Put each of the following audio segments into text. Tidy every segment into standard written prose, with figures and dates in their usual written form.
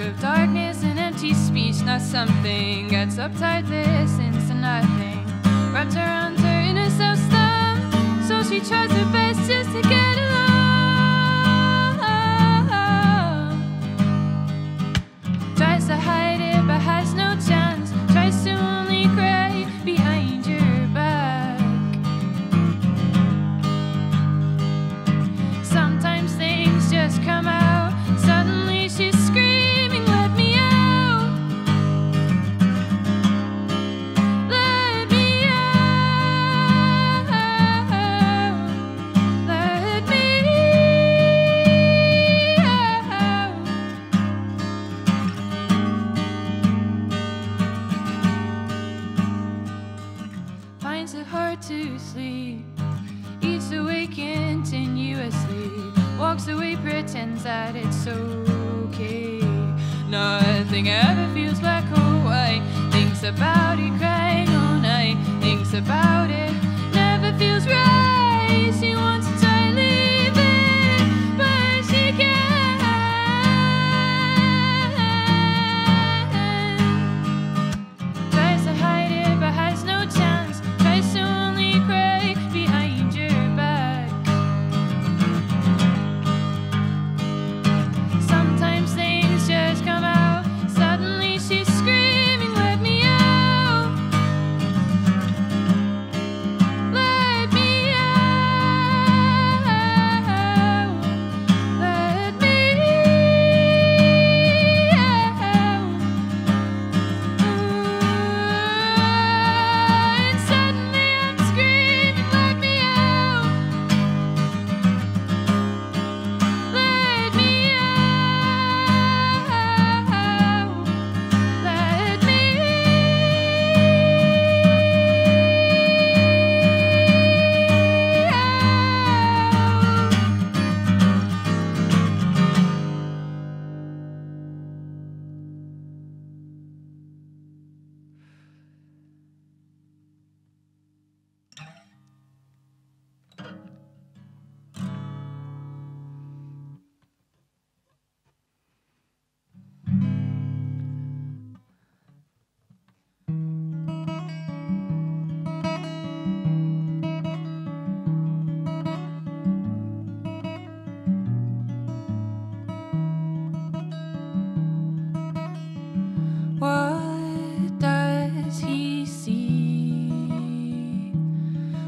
of darkness and empty speech, not something. Gets uptight, listens to nothing. Wrapped around her inner self-stem, so she tries her best just to get along. Tries to hide it but has no chance. Tries to only cry behind your back. Sometimes things just come out. Suddenly she's screaming, let me out. Let me out. Let me out. Finds it hard to sleep. Eats awake continuously. Walks away, pretends that it's okay. Nothing ever feels black or white. Thinks about it, crying all night. Thinks about it, never feels right. She wants to try leaving, but she can't. Tries to hide it, but has no chance. Tries to only cry behind your back. Sometimes things just come out. Suddenly she's screaming, let me out. Let me out. Let me out. And suddenly I'm screaming, let me out. Let me out. Let me What does he see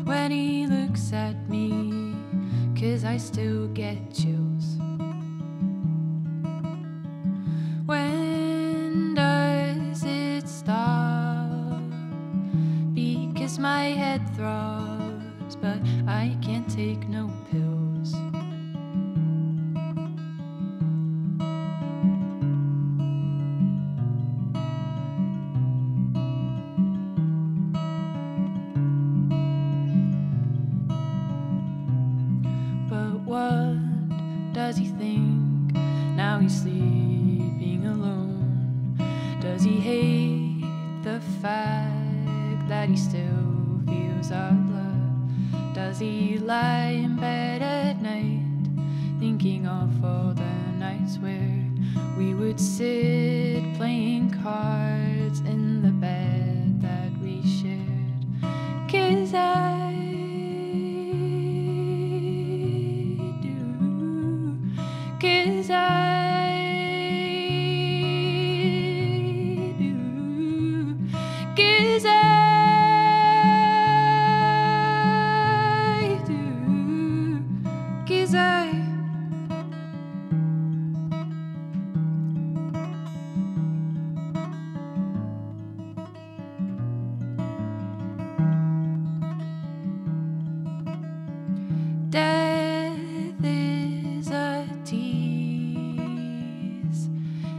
when he looks at me? 'Cause I still get chills. When does it stop? Because my head throbs, but I can't take no pills. But what does he think now he's sleeping alone? Does he hate the fact that he still feels our love? Does he lie in bed at night thinking of all the nights where we would sit playing cards in the bed that we shared? 'Cause I do. 'Cause I do. 'Cause I do. 'Cause I Death is a tease,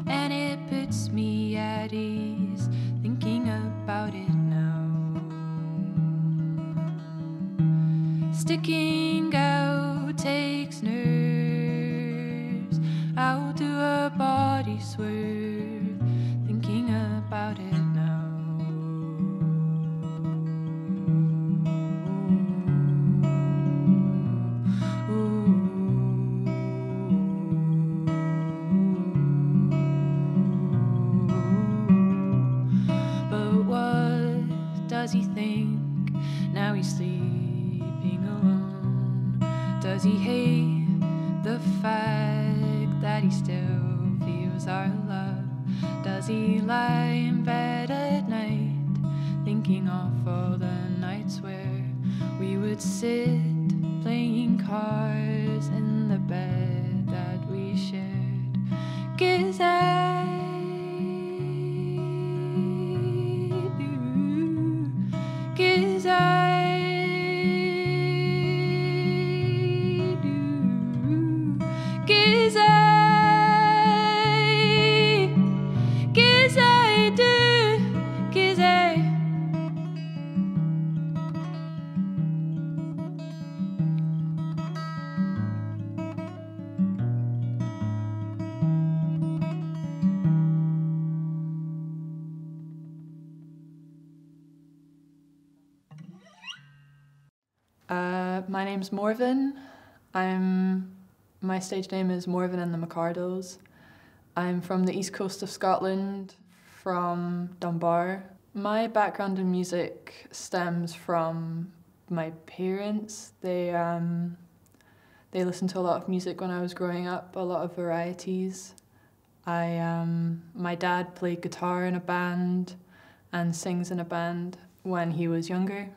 and it puts me at ease thinking about it now. Sticking out takes nerves. How do a body swerve thinking about it now? Ooh. still feels our love? Does he lie in bed at night, thinking of all the nights where we would sit playing cards in the bed that we shared? 'Cause I do, 'cause I do, 'cause I do, 'cause I. My name's Morven. My stage name is Morven and the McArdles. I'm from the east coast of Scotland, from Dunbar. My background in music stems from my parents. They listened to a lot of music when I was growing up, a lot of varieties. My dad played guitar in a band and sings in a band when he was younger,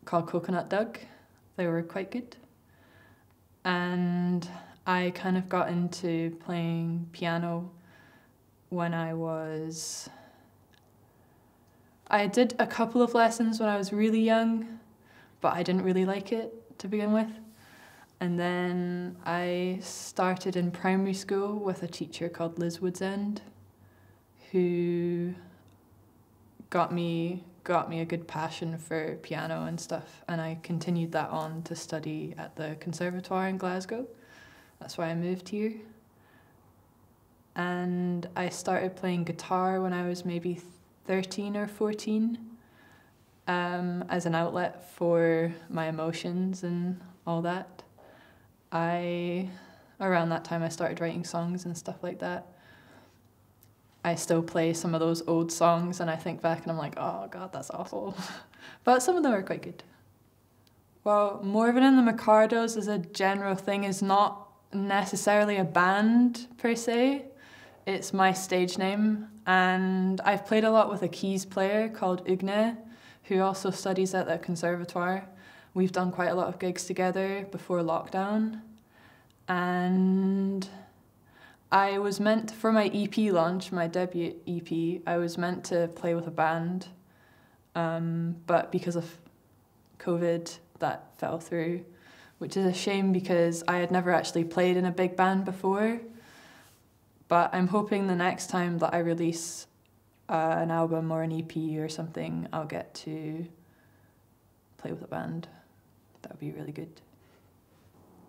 called Coconut Doug. They were quite good. And I kind of got into playing piano when I did a couple of lessons when I was really young, but I didn't really like it to begin with. And then I started in primary school with a teacher called Liz Woodsend, who got me a good passion for piano and stuff, and I continued that on to study at the conservatoire in Glasgow. That's why I moved here. And I started playing guitar when I was maybe 13 or 14 as an outlet for my emotions and all that. Around that time I started writing songs and stuff like that. I still play some of those old songs and I think back and I'm like, oh God, that's awful. But some of them are quite good. Well, Morven and the McArdles as a general thing is not necessarily a band per se. It's my stage name, and I've played a lot with a keys player called Ugne, who also studies at the conservatoire. We've done quite a lot of gigs together before lockdown, and I was meant, for my EP launch, my debut EP, I was meant to play with a band, but because of COVID, that fell through, which is a shame because I had never actually played in a big band before. But I'm hoping the next time that I release an album or an EP or something, I'll get to play with a band. That would be really good.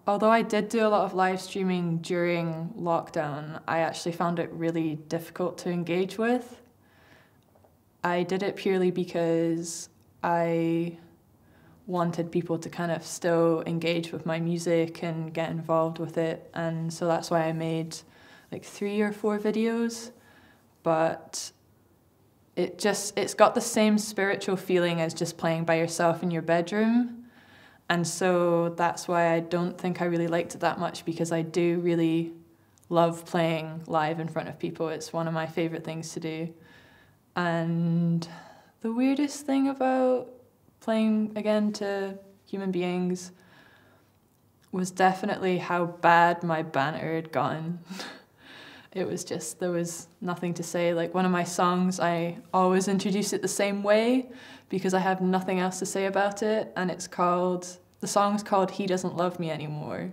Although I did do a lot of live streaming during lockdown, I actually found it really difficult to engage with. I did it purely because I wanted people to kind of still engage with my music and get involved with it, and so that's why I made like 3 or 4 videos, but it's got the same spiritual feeling as just playing by yourself in your bedroom. And so that's why I don't think I really liked it that much, because I do really love playing live in front of people. It's one of my favorite things to do. And the weirdest thing about playing again to human beings was definitely how bad my banter had gotten. It was just, there was nothing to say. Like one of my songs, I always introduce it the same way because I have nothing else to say about it, and the song's called He Doesn't Love Me Anymore.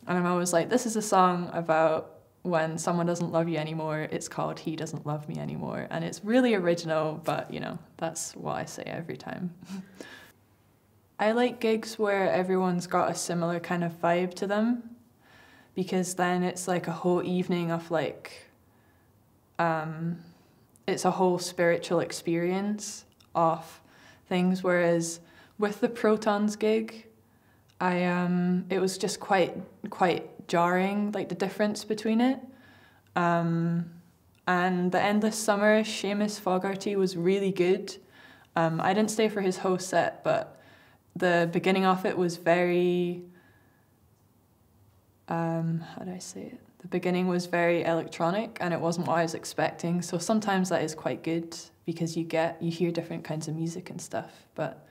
And I'm always like, this is a song about when someone doesn't love you anymore. It's called He Doesn't Love Me Anymore. And it's really original, but you know, that's what I say every time. I like gigs where everyone's got a similar kind of vibe to them, because then it's like a whole evening of like, it's a whole spiritual experience of things, whereas with the Protons gig, it was just quite jarring, like the difference between it. And the Endless Summer, Seamus Fogarty was really good. I didn't stay for his whole set, but the beginning of it was very, how do I say it? The beginning was very electronic and it wasn't what I was expecting, so sometimes that is quite good because you hear different kinds of music and stuff. But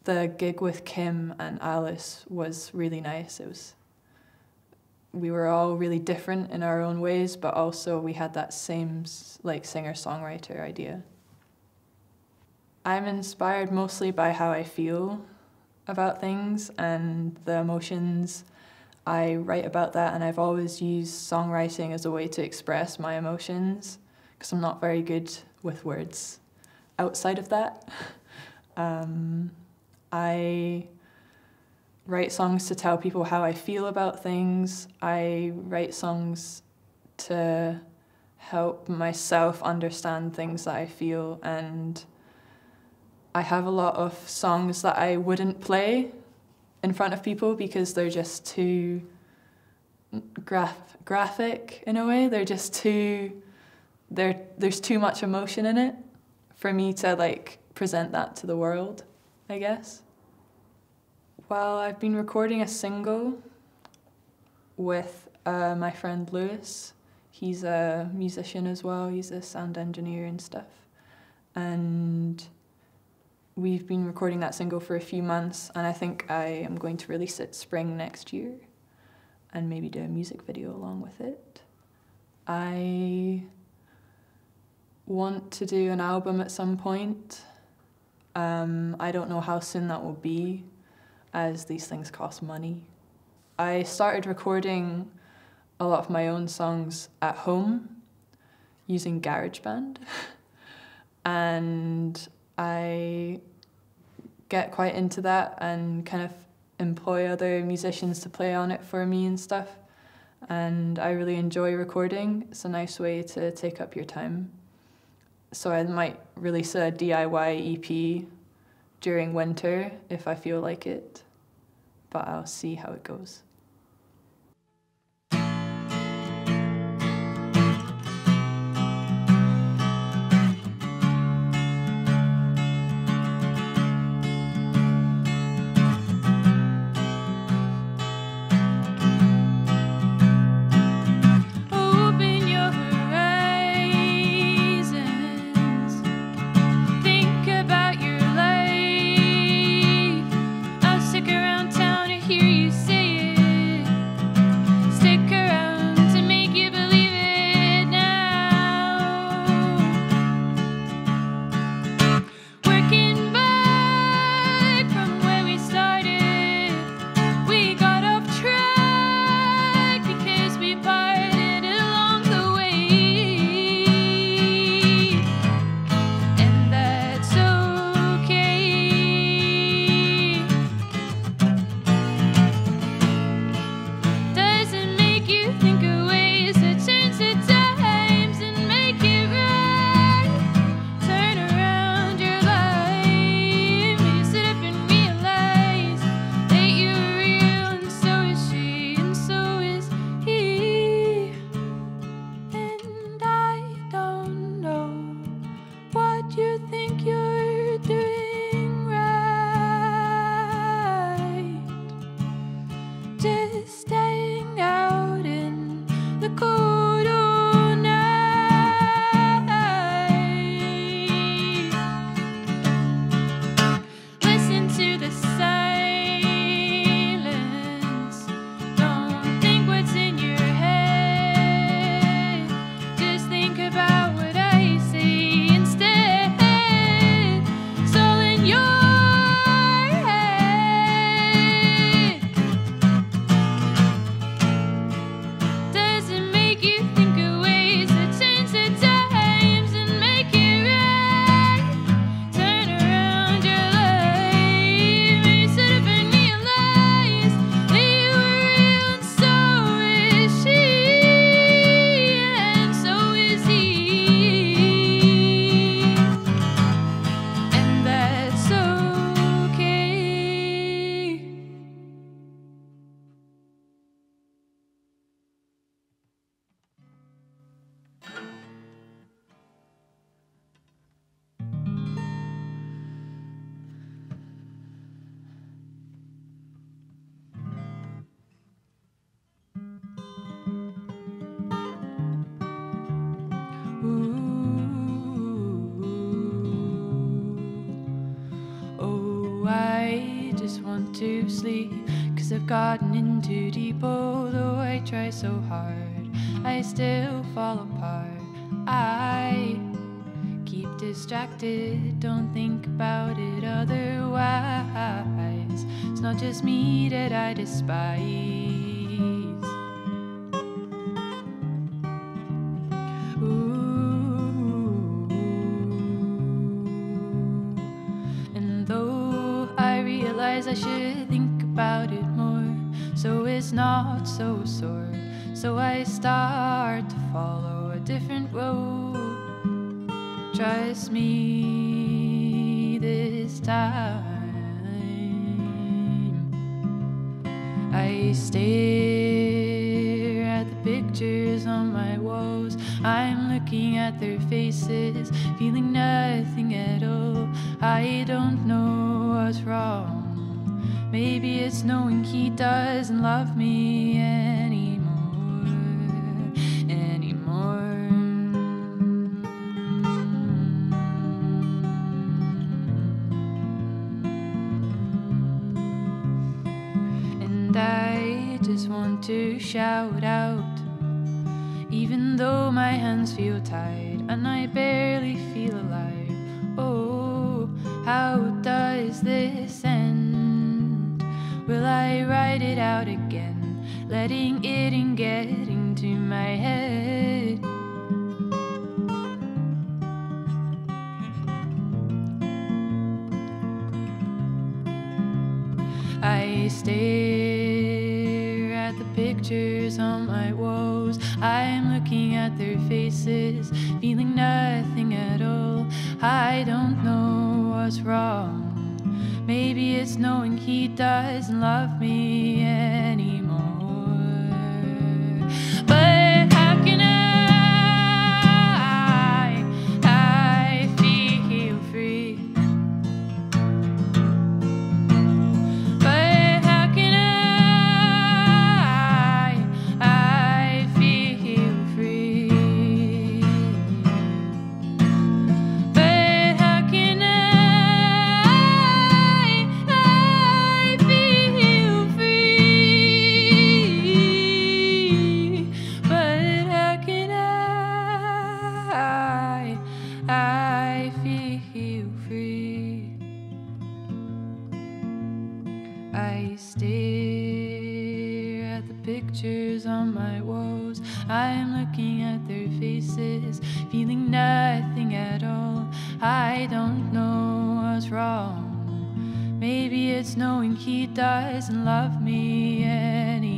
the gig with Kim and Alice was really nice. We were all really different in our own ways, but also we had that same like singer-songwriter idea. I'm inspired mostly by how I feel about things and the emotions. I write about that, and I've always used songwriting as a way to express my emotions because I'm not very good with words outside of that. I write songs to tell people how I feel about things. I write songs to help myself understand things that I feel, and I have a lot of songs that I wouldn't play in front of people because they're just too graphic in a way. They're just there's too much emotion in it for me to like present that to the world, I guess. Well, I've been recording a single with my friend Lewis. He's a musician as well. He's a sound engineer and stuff. And we've been recording that single for a few months, and I think I am going to release it spring next year and maybe do a music video along with it. I want to do an album at some point. I don't know how soon that will be, as these things cost money. I started recording a lot of my own songs at home using GarageBand. And I get quite into that and kind of employ other musicians to play on it for me and stuff. And I really enjoy recording. It's a nice way to take up your time. So I might release a DIY EP during winter if I feel like it, but I'll see how it goes. Stick around town to hear you say it. to sleep, 'cause I've gotten in too deep. Although I try so hard, I still fall apart. I keep distracted, don't think about it otherwise. It's not just me that I despise. Ooh. And though I realize I should think about it more, so it's not so sore, so I start to follow a different road. Trust me this time. I stare at the pictures on my walls. I'm looking at their faces, feeling nothing at all. I don't know what's wrong. Maybe it's knowing he doesn't love me anymore. And I just want to shout out, even though my hands feel tied and I barely feel alive. Oh, how does this end? Will I write it out again, letting it in getting to my head? I stare at the pictures on my walls. I'm looking at their faces, feeling nothing at all. I don't know what's wrong. Maybe it's knowing he doesn't love me anymore. But how can I feel free? But how can I feel free? But how can I feel free? But how can I feel free? I stare at the pictures on my walls. I'm looking at their faces, feeling nothing at all. I don't know what's wrong. Maybe it's knowing he doesn't love me anymore.